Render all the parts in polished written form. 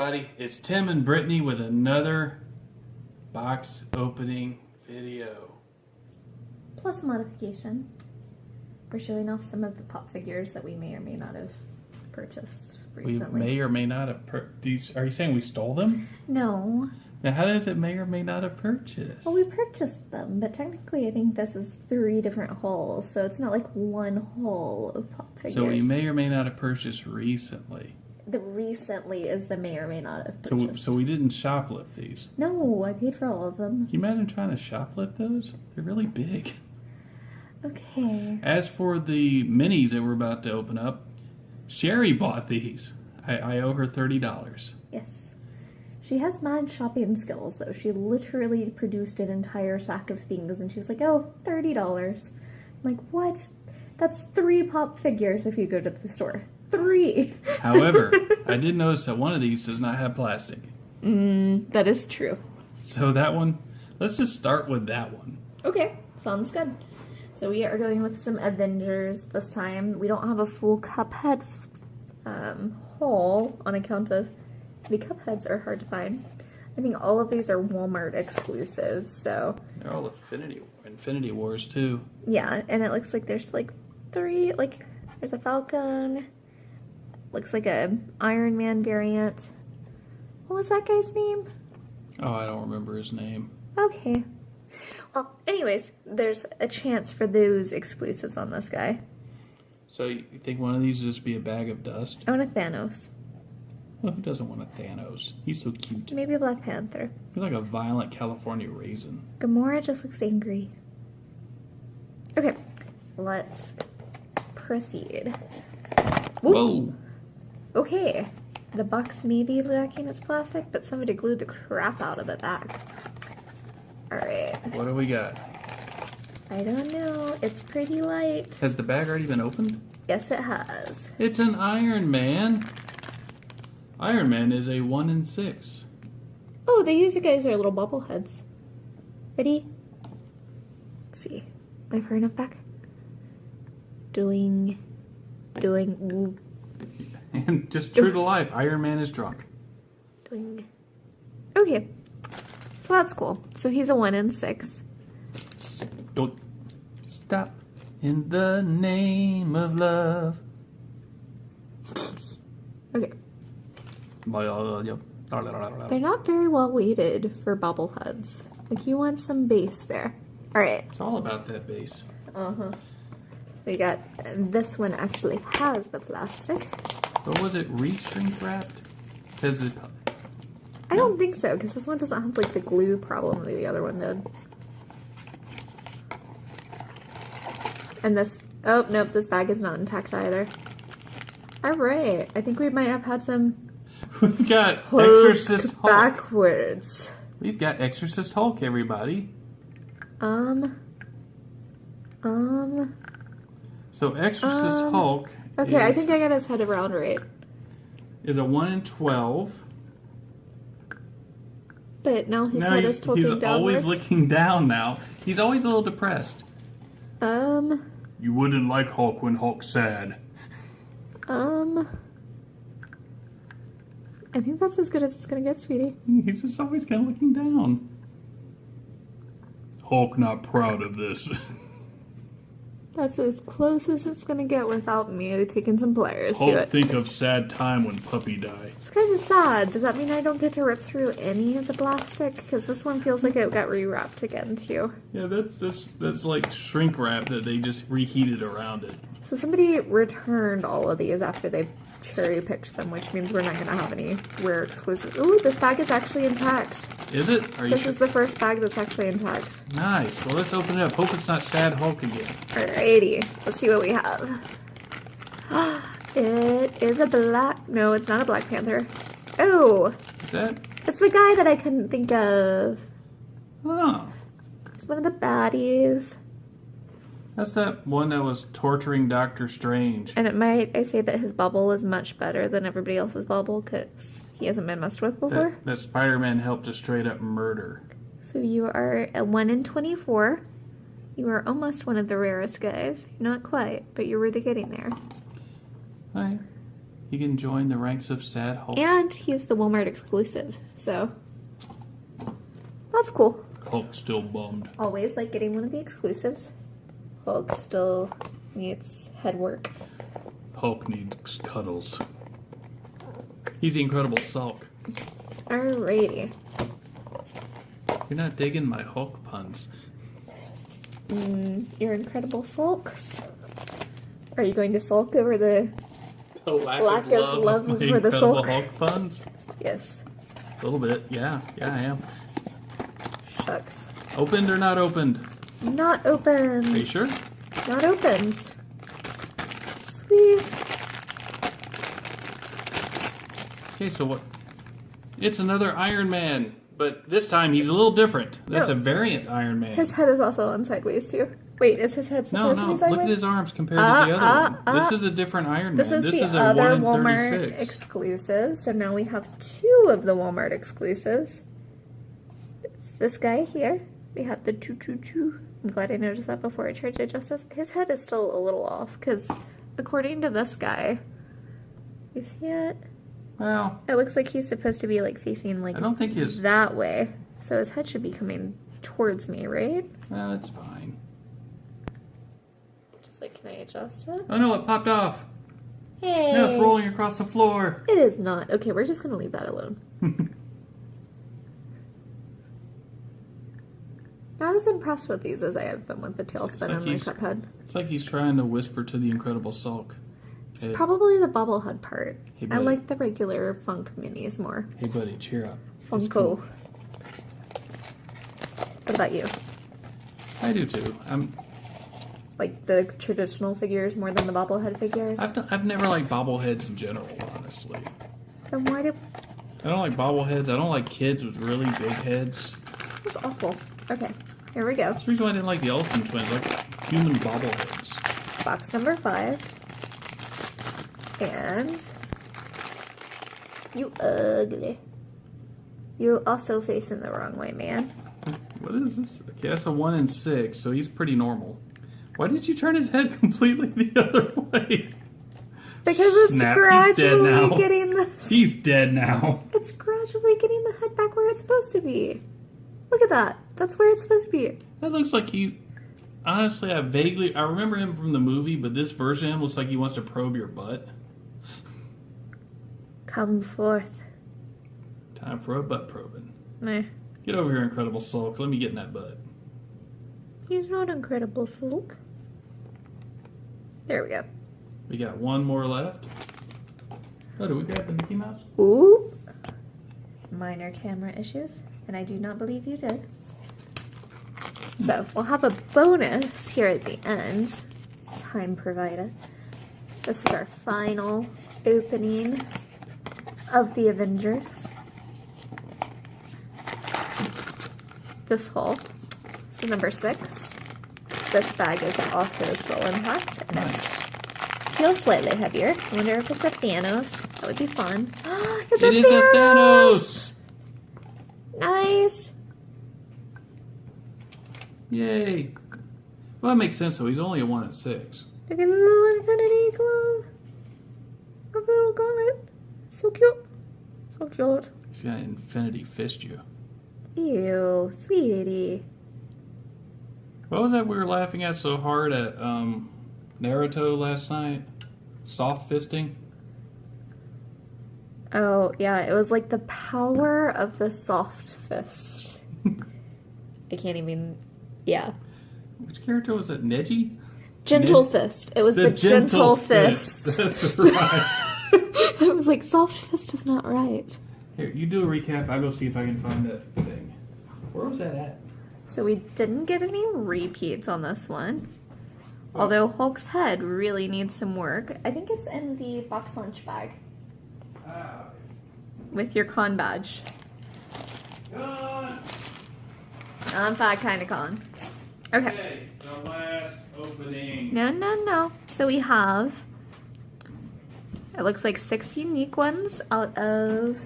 everybody, it's Tim and Brittany with another box opening video. Plus modification. We're showing off some of the pop figures that we may or may not have purchased recently. We may or may not have these. Are you saying we stole them? No. Now how does it may or may not have purchased? Well, we purchased them, but technically I think this is 3 different hauls, so it's not like one haul of pop figures. So we may or may not have purchased recently. The recently is the may or may not have purchased. So we didn't shoplift these. No, I paid for all of them. Can you imagine trying to shoplift those? They're really big. Okay. As for the minis that we're about to open up, Sherry bought these. I owe her $30. Yes. She has mad shopping skills, though. She literally produced an entire sack of things, and she's like, oh, $30. I'm like, what? That's 3 pop figures if you go to the store. 3. However, I did notice that one of these does not have plastic. That is true. So that one, let's just start with that one. Okay, sounds good. So we are going with some Avengers this time. We don't have a full Cuphead haul on account of the Cupheads are hard to find. I think all of these are Walmart exclusives, so. They're all Infinity Wars too. Yeah, and it looks like there's like 3, like there's a Falcon, looks like a Iron Man variant. What was that guy's name? Oh, I don't remember his name. Okay. Well, anyways, there's a chance for those exclusives on this guy. So you think one of these will just be a bag of dust? I want a Thanos. Well, who doesn't want a Thanos? He's so cute. Maybe a Black Panther. He's like a violent California raisin. Gamora just looks angry. Okay, let's proceed. Whoa! Okay, the box may be lacking its plastic, but somebody glued the crap out of it back. Alright. What do we got? I don't know. It's pretty light. Has the bag already been opened? Yes, it has. It's an Iron Man. Iron Man is a 1 in 6. Oh, these guys are little bobbleheads. Ready? Let's see. Am I far enough back? Doing. Ooh. And just true to life, Iron Man is drunk. Doing. Okay. So that's cool. So he's a 1 in 6. Don't stop in the name of love. Okay. They're It's not very well weighted for bobbleheads. Like, you want some base there. Alright. all about that base. So you got, this one actually has the plastic. But was it re-shrink wrapped? Because it... I don't think so, because this one doesn't have like the glue problem that the other one did. And this, oh nope, this bag is not intact either. Alright, I think we might have had some... We've got Exorcist Hulk. Backwards. We've got Exorcist Hulk, everybody. So Exorcist Hulk okay, I think I got his head around right. is a 1 in 12. But now his head is tilting he's downwards. always looking down now. He's always a little depressed. You wouldn't like Hulk when Hulk's sad. I think that's as good as it's gonna get, sweetie. He's just always kind of looking down. Hulk not proud of this. That's as close as it's gonna get without me taking some pliers to Hulk it. think of sad time when puppy die. It's kind of sad. Does that mean I don't get to rip through any of the plastic? Because this one feels like it got rewrapped again too. Yeah, that's like shrink wrap that they just reheated around it. So somebody returned all of these after they cherry picked them, which means we're not gonna have any rare exclusives. Ooh, this bag is actually intact. Is it? This is the first bag that's actually intact. Nice. Well, let's open it up. Hope it's not sad Hulk again. Alrighty, let's see what we have. It is a black... No, it's not a Black Panther. Oh! Is that? It's the guy that I couldn't think of. Oh. It's one of the baddies. That's that one that was torturing Doctor Strange. And I say that his bubble is much better than everybody else's bubble because he hasn't been messed with before. That Spider-Man helped to straight up murder. So you are a 1 in 24. You are almost one of the rarest guys. Not quite, but you're really getting there. Hi. He can join the ranks of sad Hulk. And he's the Walmart exclusive, so that's cool. Hulk's still bummed. Always like getting one of the exclusives. Hulk still needs head work. Hulk needs cuddles. He's the Incredible Sulk. Alrighty. You're not digging my Hulk puns. Your Incredible Sulks? Are you going to sulk over the lack of love of my for the Incredible Sulk? Hulk puns? Yes. A little bit, yeah. Yeah, I am. Shucks. Opened or not opened? Not opened. Are you sure? Not opened. Sweet. Okay, so what? It's another Iron Man, but this time he's a little different. That's No. a variant Iron Man. His head is also on sideways too. Wait, is his head No, supposed to no, be sideways? look at his arms compared to the other one. This is a different Iron Man. This is the a other 1 in Walmart 36. exclusive. So now we have 2 of the Walmart exclusives. It's this guy here. We have the choo-choo-choo. I'm glad I noticed that before I tried to adjust this. His head is still a little off because according to this guy, you see it? Well, It looks like he's supposed to be like facing like I don't think his... that way. So his head should be coming towards me, right? Well, it's fine. Just like, can I adjust it? Oh no, it popped off. Hey! Now it's rolling across the floor. It is not. Okay, we're just gonna leave that alone. Not as impressed with these as I have been with the tailspin and my cup head. It's like he's trying to whisper to the Incredible Sulk. It's probably the bobblehead part. Hey, I buddy. like the regular Funk minis more. Hey buddy, cheer up. It's Funko. cool. What about you? I do too. Like the traditional figures more than the bobblehead figures? I've never liked bobbleheads in general, honestly. Then why do... I don't like bobbleheads. I don't like kids with really big heads. That's awful. Okay, here we go. That's the reason why I didn't like the Olsen twins. I like human bobbleheads. Box number 5. And... You ugly. You also facing the wrong way, man. What is this? Okay, that's a 1 in 6, so he's pretty normal. Why did you turn his head completely the other way? Because it's Snap, he's dead gradually now. getting the... He's dead now. It's gradually getting the head back where it's supposed to be. Look at that. That's where it's supposed to be. That looks like he... Honestly, I remember him from the movie, but this version of him looks like he wants to probe your butt. Come forth. Time for a butt probing. Meh. Get over here, Incredible Sulk. Let me get in that butt. He's not Incredible Hulk. There we go. We got one more left. Oh, did we grab the Mickey Mouse? Ooh. Minor camera issues, and I do not believe you did. So, we'll have a bonus here at the end. Time provided. This is our final opening of the Avengers. This haul. This is number 6. This bag is also still unpacked, and it feels slightly heavier. I wonder if it's a Thanos. That would be fun. It's It is a Thanos! Nice! Yay! Well, that makes sense, though. He's only a 1 in 6. Look at a little infinity glove. A little gauntlet. So cute. So cute. He's gonna infinity fist you. Ew, sweetie. What was that we were laughing at so hard at Naruto last night? Soft fisting? Oh, yeah, it was like the power of the soft fist. I can't even... Yeah. Which character was it? Neji? Gentle fist. It was the gentle fist. That's right. I was like, soft fist is not right. Here, you do a recap. I'll go see if I can find that thing. Where was that at? So we didn't get any repeats on this one. Although Hulk's head really needs some work. I think it's in the box lunch bag. Ah. With your con badge. Gone. I'm fat kind of con. Okay. Okay, the last opening. No. So we have, it looks like 6 unique ones out of,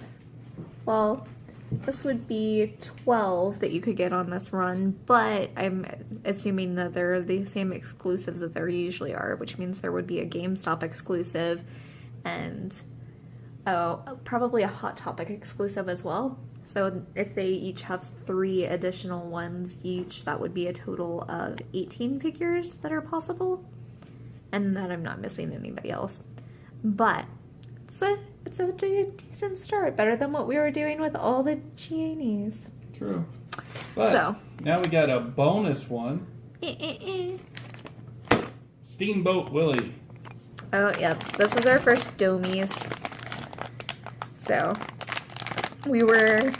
well, this would be 12 that you could get on this run, but I'm assuming that they're the same exclusives that there usually are, which means there would be a GameStop exclusive and Oh, probably a Hot Topic exclusive as well. So if they each have 3 additional ones each, that would be a total of 18 figures that are possible. And then I'm not missing anybody else. But it's a decent start. Better than what we were doing with all the Giannis. True. But so now we got a bonus one. Steamboat Willie. Oh, yeah. This is our first Domies. So, we were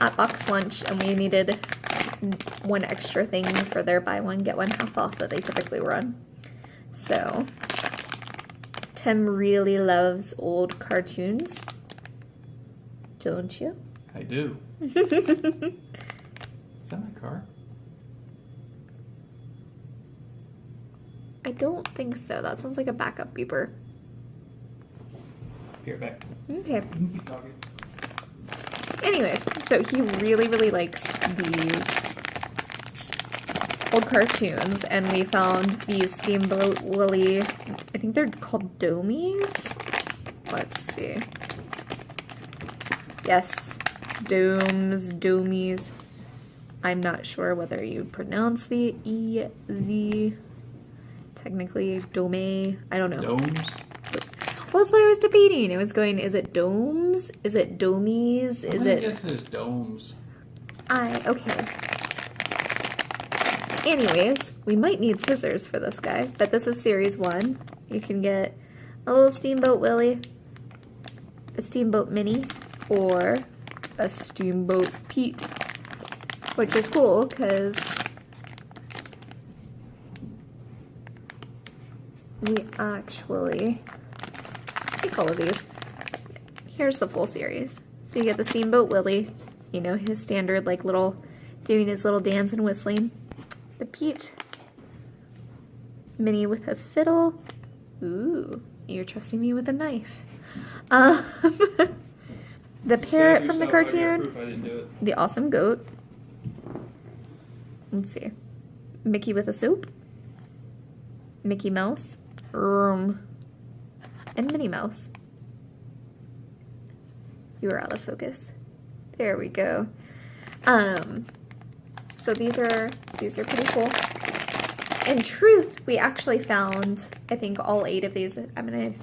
at Box Lunch and we needed one extra thing for their buy one, get one half off that they typically run. So, Tim really loves old cartoons. Don't you? I do. Is that my car? I don't think so. That sounds like a backup beeper. Here, back. Okay. Keep talking. Anyways, so he really likes these old cartoons, and we found these Steamboat Willie, I think they're called Domies? Let's see. Yes, Domies. I'm not sure whether you pronounce the E-Z, technically Dome, I don't know. Domes? Well, that's what I was debating. I was going, is it domes? Is it domies? Is it... I guess it is domes. Okay. Anyways, we might need scissors for this guy, but this is series 1. You can get a little Steamboat Willie, a Steamboat Mini, or a Steamboat Pete, which is cool because we actually take all of these. Here's the full series. So you get the Steamboat Willie, you know, his standard like little, doing his little dance and whistling. The Pete Mini with a fiddle. Ooh, you're trusting me with a knife. The parrot from the cartoon. The awesome goat. Let's see. Mickey with a soap. Mickey Mouse. And Minnie Mouse. You are out of focus. There we go. So these are pretty cool. In truth, we actually found, I think, all 8 of these. I'm gonna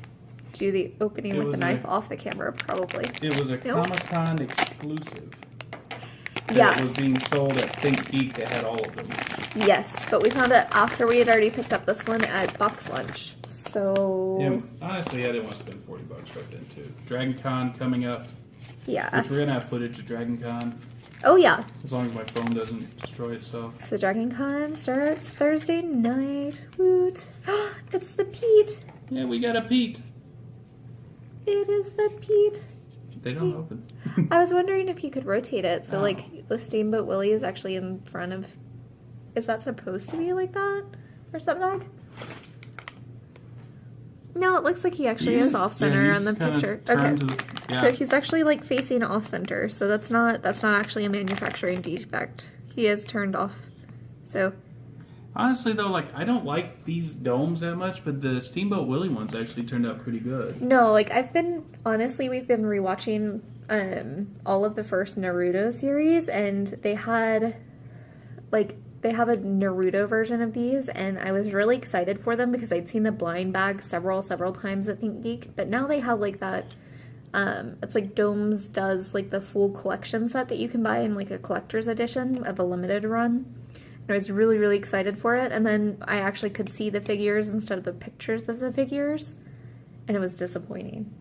do the opening with the knife off the camera, probably. It was a Comic-Con exclusive. Yeah. It was being sold at Think Geek that had all of them. Yes, but we found it after we had already picked up this one at Box Lunch. So... Yeah, honestly, I didn't want to spend $40 right then, too. Dragon Con coming up. Yeah. Which we're going to have footage of Dragon Con. Oh, yeah. As long as my phone doesn't destroy itself. So Dragon Con starts Thursday night. Woot. It's the Pete. Yeah, we got a Pete. It is the Pete. They don't open. I was wondering if you could rotate it. So, like, the Steamboat Willie is actually in front of... Is that supposed to be like that? Where's that bag? No, it looks like he actually is off-center on the picture. Okay. So he's actually, like, facing off-center. So that's not actually a manufacturing defect. He is turned off. So... Honestly, though, like, I don't like these domes that much, but the Steamboat Willie ones actually turned out pretty good. No, like, honestly, we've been rewatching all of the first Naruto series, and they have a Naruto version of these, and I was really excited for them because I'd seen the blind bag several times at Think Geek, but now they have, like, that, it's like Domes does, like, the full collection set that you can buy in, like, a collector's edition of a limited run. I was really excited for it, and then I actually could see the figures instead of the pictures of the figures, and it was disappointing.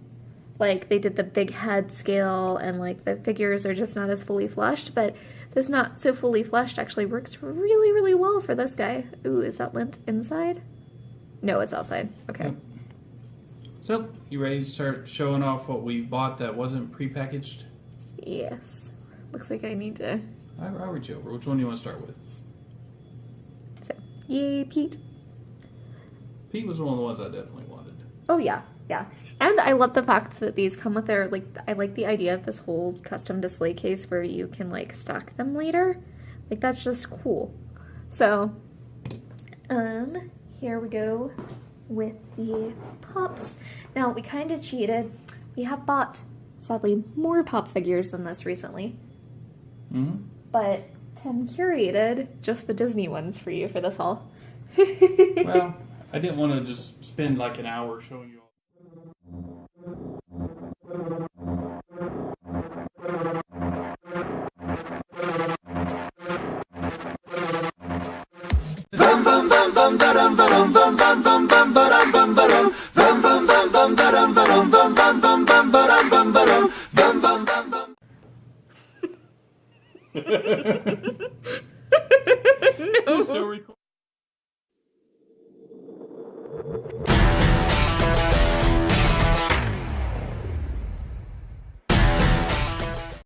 Like, they did the big head scale, and, like, the figures are just not as fully fleshed, but this not so fully fleshed actually works really well for this guy. Ooh, is that lint inside? No, it's outside. Okay. Yep. So, you ready to start showing off what we bought that wasn't prepackaged? Yes. Looks like I need to... I'll reach over. Which one do you want to start with? Yay, Pete. Pete was one of the ones I definitely wanted. Oh, yeah. And I love the fact that these come with their, like, I like the idea of this whole custom display case where you can, like, stack them later. Like, that's just cool. So, here we go with the pops. Now, we kind of cheated. We have bought, sadly, more pop figures than this recently. Mm-hmm. But Tim curated just the Disney ones for you for this haul. Well, I didn't want to just spend like an hour showing you all. No. We're still recording.